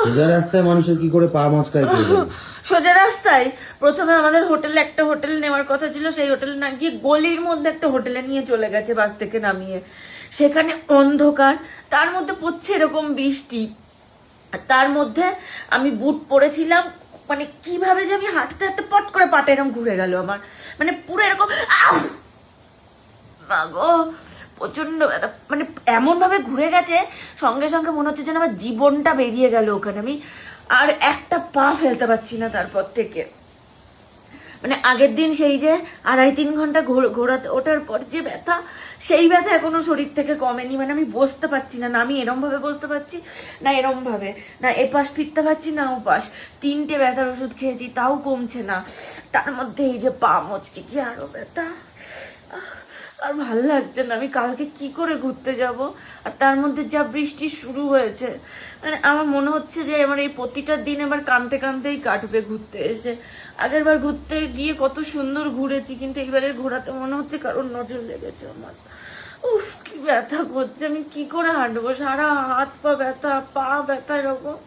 সোজা রাস্তায় মানুষের কি করে পা মচকায় কে জানে? সোজা রাস্তায় প্রথমে আমাদের হোটেলে একটা হোটেল নেওয়ার কথা ছিল, সেই হোটেলে না গিয়ে গলির মধ্যে একটা হোটেলে নিয়ে চলে গেছে বাস থেকে নামিয়ে। সেখানে অন্ধকার, তার মধ্যে পড়ছে এরকম বৃষ্টি, তার মধ্যে আমি বুট পরেছিলাম, মানে কিভাবে যে আমি হাঁটতে হাঁটতে পট করে পাটা এরকম ঘুরে গেল আমার, মানে পুরো এরকম গো প্রচন্ড ব্যথা, মানে এমন ভাবে ঘুরে গেছে, সঙ্গে সঙ্গে মনে হচ্ছে যেন আমার জীবনটা বেরিয়ে গেল ওখানে। আমি আর একটা পা ফেলতে পারছি না তারপর থেকে। মানে আগের দিন সেই যে 2.5-3 ঘন্টা ঘোরাতে ওঠার পর যে ব্যথা, সেই ব্যথা এখনো শরীর থেকে কমেনি। মানে আমি বসতে পারছি না, না আমি এরম ভাবে বসতে পারছি, না এরম ভাবে, না এপাশ ফিরতে পারছি, না ওপাশ। 3টে ব্যথার ওষুধ খেয়েছি, তাও কমছে না। তার মধ্যে এই যে পা মচকে কি আরো ব্যথা, আর ভাল লাগছে না। আমি কালকে কি করে ঘুরতে যাব? আর তার মধ্যে যা বৃষ্টি শুরু হয়েছে, মানে আমার মনে হচ্ছে যে আমার এই প্রতিটা দিন এবার কাঁদতে কাঁদতেই কাটবে ঘুরতে এসে। আগের বার ঘুরতে গিয়ে কত সুন্দর ঘুরেছি, কিন্তু এইবারের ঘোরাতে মনে হচ্ছে কারোর নজর লেগেছে আমার। উফ কি ব্যথা করছে, আমি কি করে হাঁটবো? সারা হাত পা ব্যথা, পা ব্যথা এরকম।